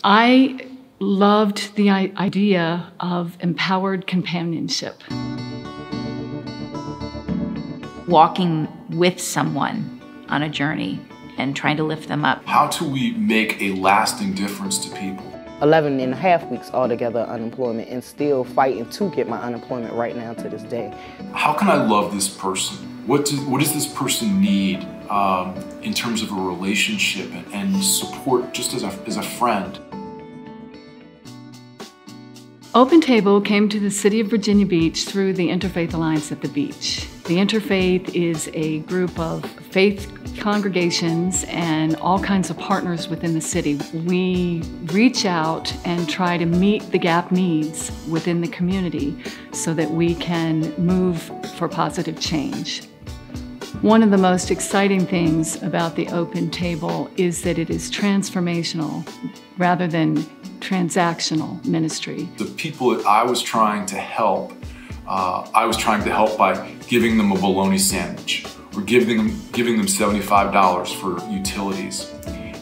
I loved the idea of empowered companionship. Walking with someone on a journey and trying to lift them up. How do we make a lasting difference to people? 11 and a half weeks altogether unemployment, and still fighting to get my unemployment right now to this day. How can I love this person? What does this person need in terms of a relationship and support just as a friend? Open Table came to the city of Virginia Beach through the Interfaith Alliance at the Beach. The Interfaith is a group of faith congregations and all kinds of partners within the city. We reach out and try to meet the gap needs within the community so that we can move for positive change. One of the most exciting things about the Open Table is that it is transformational rather than transactional ministry. The people that I was trying to help by giving them a bologna sandwich or giving them $75 for utilities.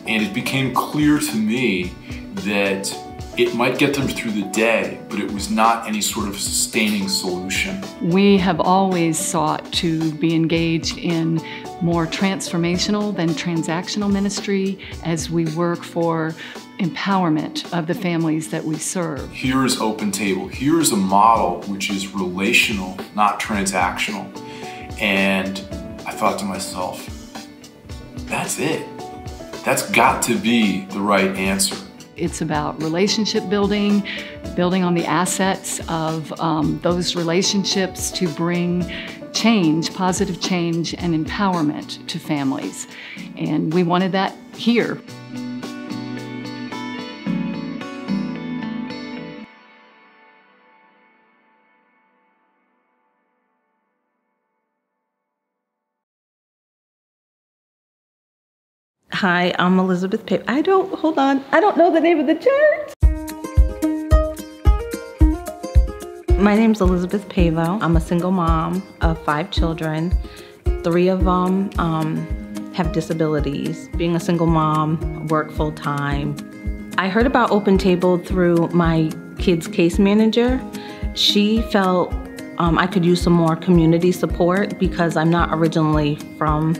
And it became clear to me that it might get them through the day, but it was not any sort of sustaining solution. We have always sought to be engaged in more transformational than transactional ministry as we work for empowerment of the families that we serve. Here is Open Table. Here is a model which is relational, not transactional. And I thought to myself, that's it. That's got to be the right answer. It's about relationship building on the assets of those relationships to bring change, positive change and empowerment to families. And we wanted that here. Hi, I'm Elizabeth Pavoa. I don't know the name of the church. My name's Elizabeth Pavoa. I'm a single mom of 5 children. 3 of them have disabilities. Being a single mom, work full time. I heard about Open Table through my kids' case manager. She felt I could use some more community support because I'm not originally from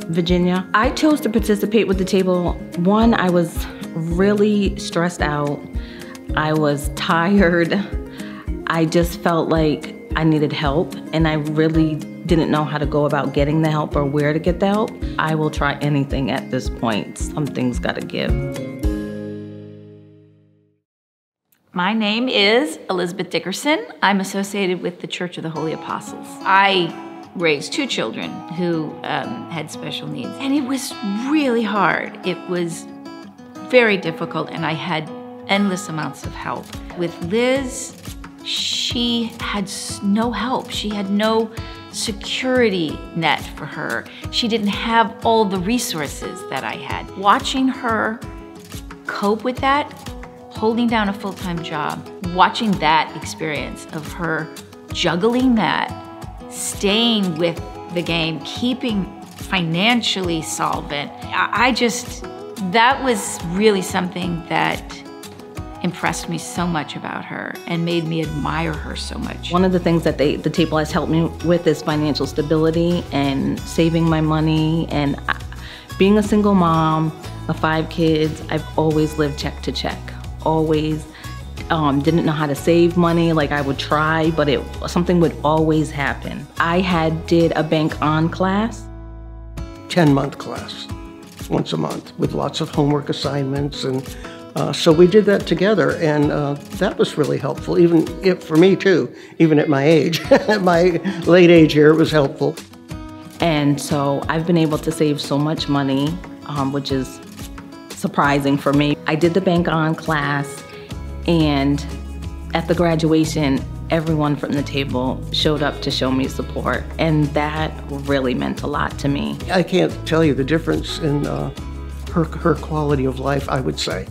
Virginia. I chose to participate with the table. One, I was really stressed out. I was tired. I just felt like I needed help, and I really didn't know how to go about getting the help or where to get the help. I will try anything at this point. Something's gotta give. My name is Elizabeth Dickerson. I'm associated with the Church of the Holy Apostles. I raised 2 children who had special needs, and it was really hard. It was very difficult, and I had endless amounts of help. With Liz, she had no help. She had no security net for her. She didn't have all the resources that I had. Watching her cope with that, holding down a full-time job, watching that experience of her juggling that, staying with the game, keeping financially solvent, that was really something that impressed me so much about her and made me admire her so much. One of the things that the table has helped me with is financial stability and saving my money. And being a single mom of 5 kids, I've always lived check to check, always. Didn't know how to save money. Like, I would try, but something would always happen. I did a bank on class. 10-month class, once a month, with lots of homework assignments. And so we did that together, and that was really helpful, for me too, even at my age. At my late age here, it was helpful. And so I've been able to save so much money, which is surprising for me. I did the bank on class, and at the graduation, everyone from the table showed up to show me support, and that really meant a lot to me. I can't tell you the difference in her quality of life, I would say.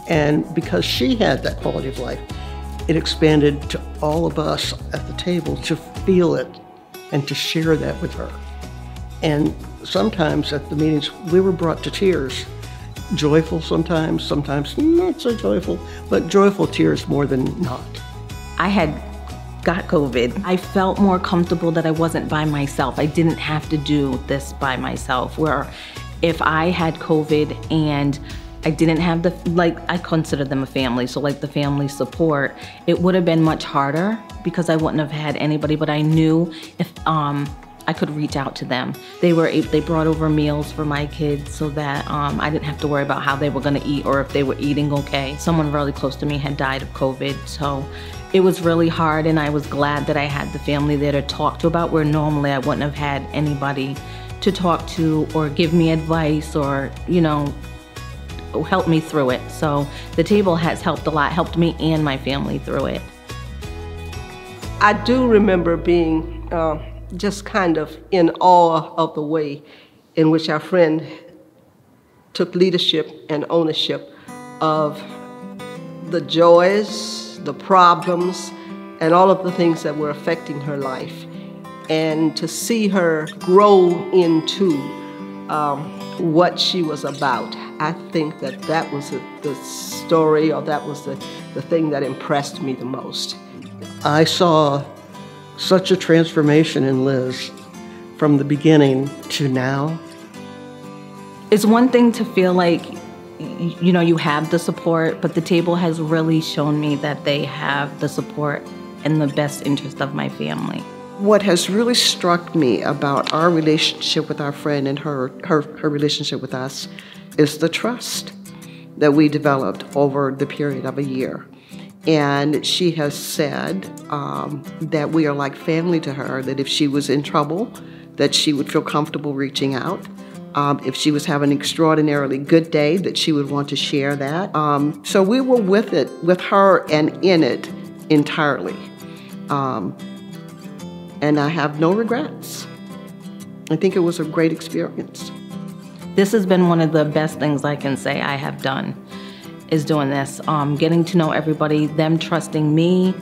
And because she had that quality of life, it expanded to all of us at the table to feel it and to share that with her. And sometimes at the meetings, we were brought to tears. joyful sometimes, sometimes not so joyful, but joyful tears more than not. I had got COVID. I felt more comfortable that I wasn't by myself. I didn't have to do this by myself, where if I had COVID and I didn't have I consider them a family, so like the family support, it would have been much harder because I wouldn't have had anybody, but I knew if I could reach out to them. They brought over meals for my kids so that I didn't have to worry about how they were gonna eat or if they were eating okay. Someone really close to me had died of COVID, so it was really hard, and I was glad that I had the family there to talk to about, where normally I wouldn't have had anybody to talk to or give me advice or, help me through it. So the table has helped a lot, helped me and my family through it. I do remember being just kind of in awe of the way in which our friend took leadership and ownership of the joys, the problems, and all of the things that were affecting her life. And to see her grow into what she was about, I think that was the story, or that was the thing that impressed me the most. I saw such a transformation in Liz from the beginning to now. It's one thing to feel like you have the support, but the table has really shown me that they have the support in the best interest of my family. What has really struck me about our relationship with our friend and her relationship with us is the trust that we developed over the period of a year. And she has said that we are like family to her, that if she was in trouble, that she would feel comfortable reaching out. If she was having an extraordinarily good day, that she would want to share that. So we were with her and in it entirely. And I have no regrets. I think it was a great experience. This has been one of the best things I can say I have done, is doing this. Getting to know everybody, them trusting me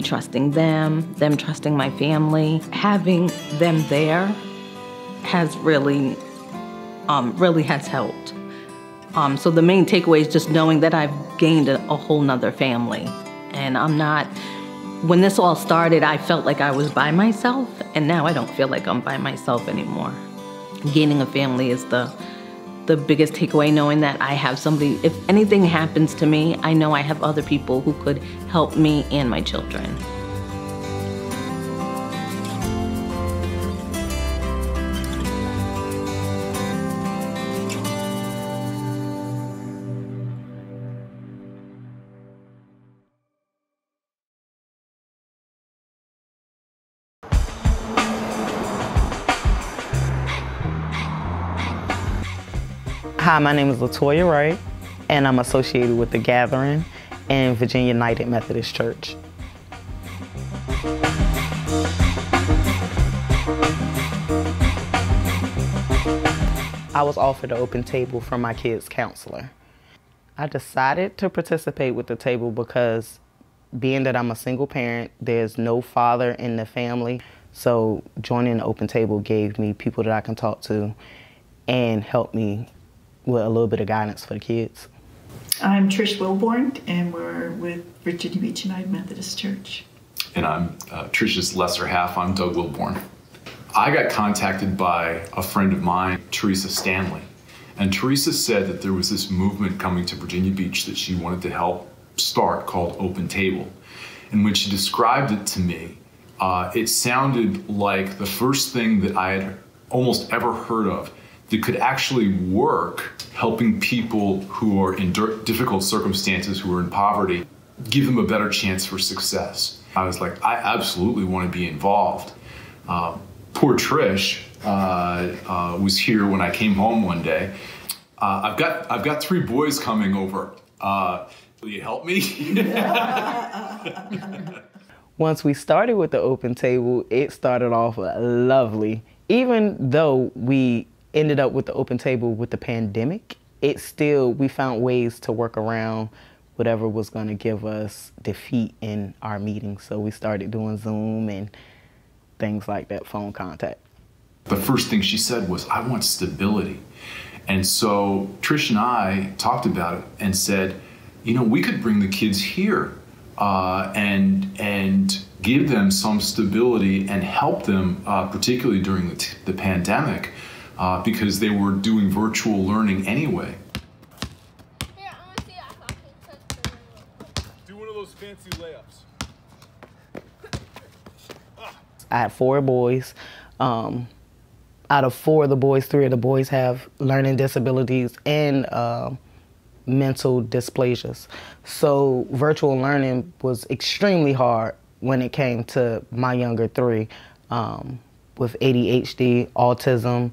trusting them trusting my family. Having them there has really has helped. So the main takeaway is just knowing that I've gained a whole nother family. And when this all started, I felt like I was by myself, and now I don't feel like I'm by myself anymore. Gaining a family is the biggest takeaway, knowing that I have somebody, if anything happens to me, I know I have other people who could help me and my children. Hi, my name is Latoya Wright, and I'm associated with The Gathering and Virginia United Methodist Church. I was offered an open table from my kids' counselor. I decided to participate with the table because, being that I'm a single parent, there's no father in the family, so joining the open table gave me people that I can talk to and help me with a little bit of guidance for the kids. I'm Trish Wilbourne, and we're with Virginia Beach United Methodist Church. And I'm Trish's lesser half. I'm Doug Wilbourne. I got contacted by a friend of mine, Teresa Stanley. And Teresa said that there was this movement coming to Virginia Beach that she wanted to help start called Open Table. And when she described it to me, it sounded like the first thing that I had almost ever heard of that could actually work, helping people who are in difficult circumstances, who are in poverty, give them a better chance for success. I was like, I absolutely want to be involved. Poor Trish was here when I came home one day. I've got 3 boys coming over. Will you help me? Once we started with the open table, it started off lovely. Even though we ended up with the open table with the pandemic, we found ways to work around whatever was going to give us defeat in our meetings. So we started doing Zoom and things like that, phone contact. The first thing she said was, I want stability. And so Trish and I talked about it and said, you know, we could bring the kids here and give them some stability and help them, particularly during the pandemic, because they were doing virtual learning anyway. Do one of those fancy layups. I had 4 boys. Out of 4 of the boys, 3 of the boys have learning disabilities and mental dysplasias. So virtual learning was extremely hard when it came to my younger 3 with ADHD, autism,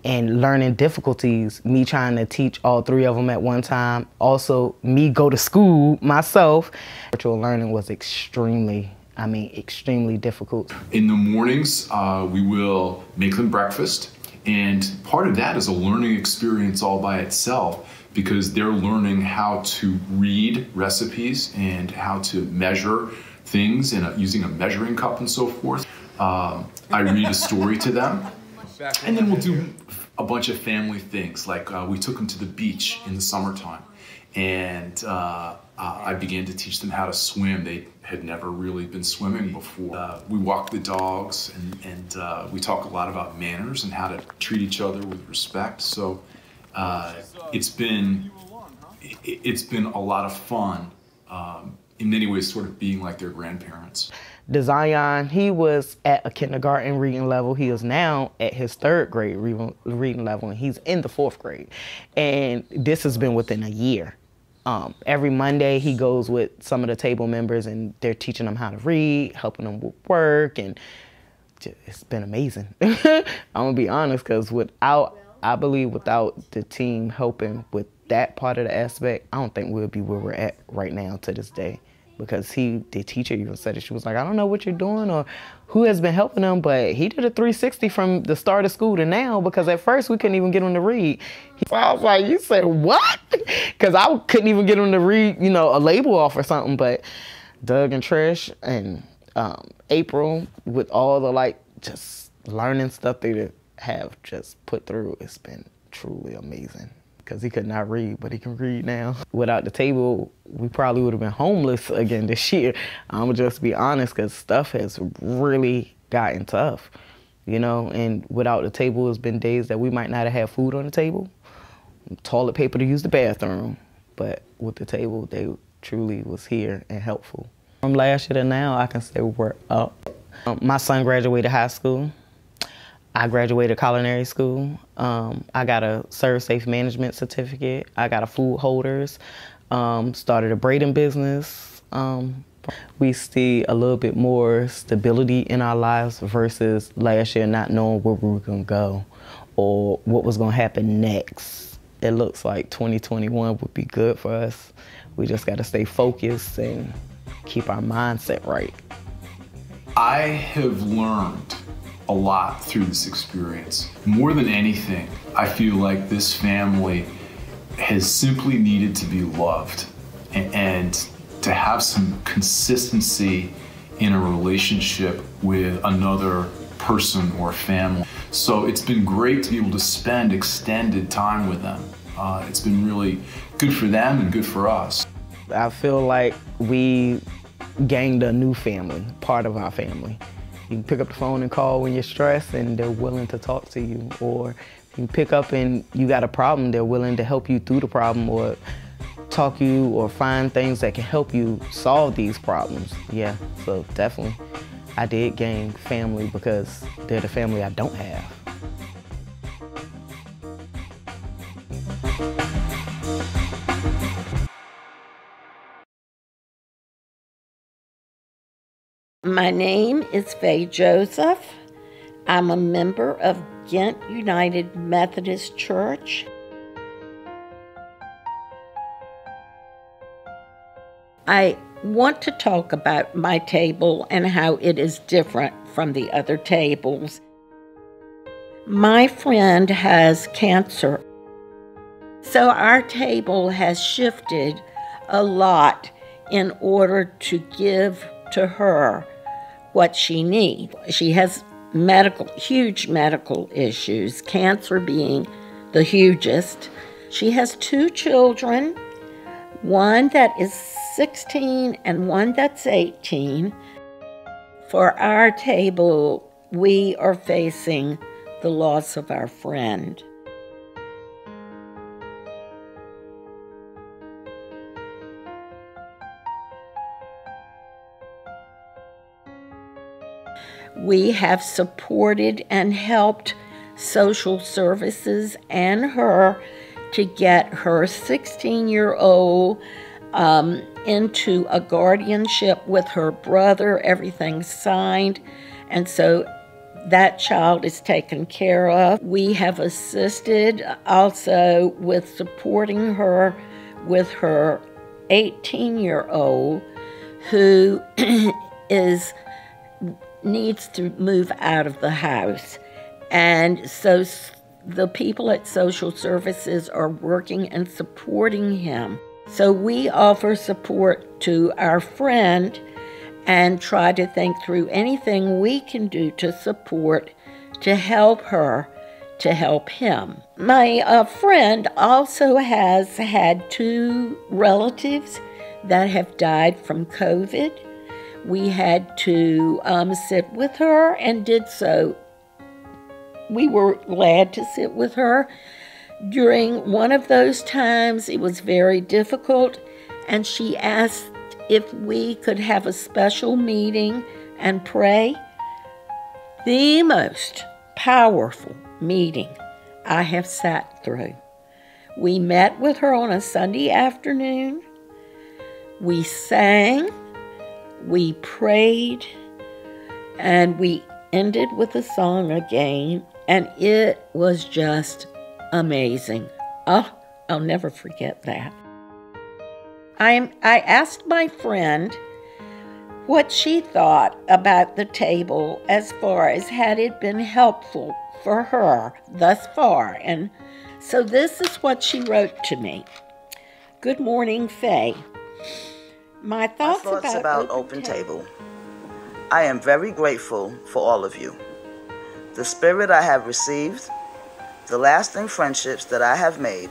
and learning difficulties, me trying to teach all 3 of them at one time. Also, me go to school myself. Virtual learning was extremely difficult. In the mornings, we will make them breakfast, and part of that is a learning experience all by itself, because they're learning how to read recipes and how to measure things and using a measuring cup and so forth. I read a story to them, and then we'll do a bunch of family things, like we took them to the beach in the summertime, and I began to teach them how to swim. They had never really been swimming before. We walk the dogs, and we talk a lot about manners and how to treat each other with respect. So it's been a lot of fun, in many ways sort of being like their grandparents. Zion, he was at a kindergarten reading level. He is now at his 3rd grade reading level, and he's in the 4th grade. And this has been within a year. Every Monday he goes with some of the table members, and they're teaching them how to read, helping them with work, and it's been amazing. I'm gonna be honest, because I believe without the team helping with that part of the aspect, I don't think we'll be where we're at right now to this day. Because the teacher even said it. She was like, I don't know what you're doing or who has been helping them, but he did a 360 from the start of school to now, because at first we couldn't even get him to read. So I was like, you said what? Because I couldn't even get him to read, you know, a label off or something. But Doug and Trish and April, with all the just learning stuff they have just put through, it's been truly amazing. Because he could not read, but he can read now. Without the table, we probably would have been homeless again this year. I'm gonna just be honest, because stuff has really gotten tough, you know? And without the table, it's been days that we might not have had food on the table, toilet paper to use the bathroom, but with the table, they truly was here and helpful. From last year to now, I can say we're up. My son graduated high school. I graduated culinary school. I got a Serve Safe Management certificate. I got a food holders. Started a braiding business. We see a little bit more stability in our lives versus last year not knowing where we were gonna go or what was gonna happen next. It looks like 2021 would be good for us. We just gotta stay focused and keep our mindset right. I have learned a lot through this experience. More than anything, I feel like this family has simply needed to be loved and to have some consistency in a relationship with another person or family. So it's been great to be able to spend extended time with them. It's been really good for them and good for us. I feel like we gained a new family, part of our family. You can pick up the phone and call when you're stressed and they're willing to talk to you. Or you can pick up and you got a problem, they're willing to help you through the problem or talk you or find things that can help you solve these problems. Yeah, so definitely I did gain family because they're the family I don't have. My name is Faye Joseph. I'm a member of Ghent United Methodist Church. I want to talk about my table and how it is different from the other tables. My friend has cancer, so our table has shifted a lot in order to give to her what she needs. She has huge medical issues, cancer being the hugest. She has 2 children, one that is 16 and one that's 18. For our table, we are facing the loss of our friend. We have supported and helped social services and her to get her 16-year-old into a guardianship with her brother. Everything's signed, and so that child is taken care of. We have assisted also with supporting her with her 18-year-old who needs to move out of the house. And so the people at social services are working and supporting him. So we offer support to our friend and try to think through anything we can do to support, to help her, to help him. My friend also has had 2 relatives that have died from COVID. We had to sit with her and did so. We were glad to sit with her. During one of those times, it was very difficult, and she asked if we could have a special meeting and pray. The most powerful meeting I have sat through. We met with her on a Sunday afternoon. We sang. We prayed, and we ended with a song again, and it was just amazing. Oh, I'll never forget that. I asked my friend what she thought about the table as far as had it been helpful for her thus far, and so this is what she wrote to me. Good morning, Faye. My thoughts about Open Table. I am very grateful for all of you. The spirit I have received, the lasting friendships that I have made,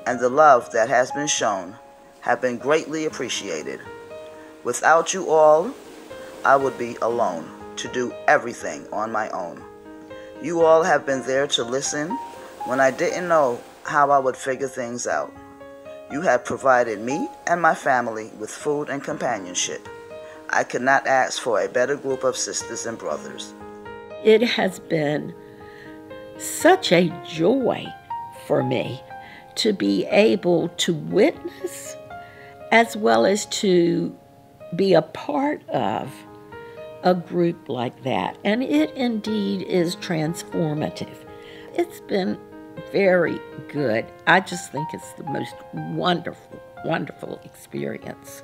and the love that has been shown have been greatly appreciated. Without you all, I would be alone to do everything on my own. You all have been there to listen when I didn't know how I would figure things out. You have provided me and my family with food and companionship. I could not ask for a better group of sisters and brothers. It has been such a joy for me to be able to witness as well as to be a part of a group like that. And it indeed is transformative. It's been very good. I just think it's the most wonderful, wonderful experience.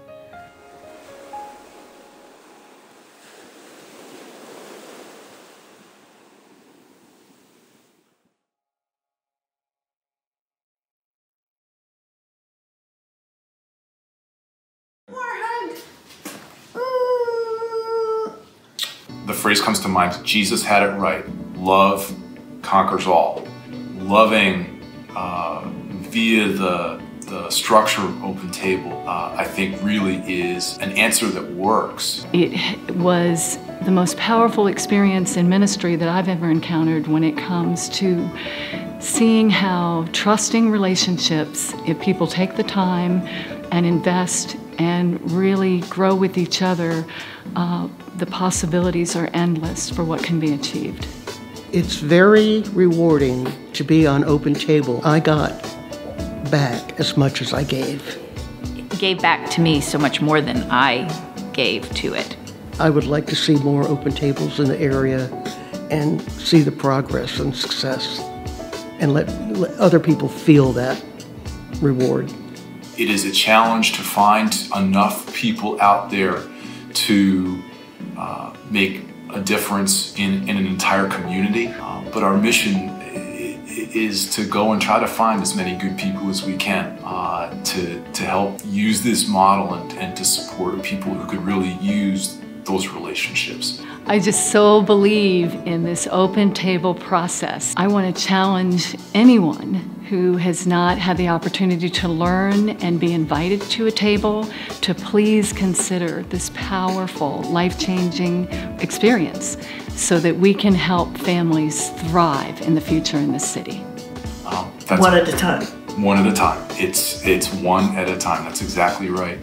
The phrase comes to mind, Jesus had it right. Love conquers all. Loving via the structure of Open Table, I think really is an answer that works. It was the most powerful experience in ministry that I've ever encountered when it comes to seeing how trusting relationships, if people take the time and invest and really grow with each other, the possibilities are endless for what can be achieved. It's very rewarding to be on Open Table. I got back as much as I gave. It gave back to me so much more than I gave to it. I would like to see more Open Tables in the area and see the progress and success and let other people feel that reward. It is a challenge to find enough people out there to make a difference in an entire community. But our mission is to go and try to find as many good people as we can to help use this model and to support people who could really use those relationships. I just so believe in this open table process. I want to challenge anyone who has not had the opportunity to learn and be invited to a table to please consider this powerful, life-changing experience so that we can help families thrive in the future in this city. One at a time. One at a time. It's one at a time. That's exactly right.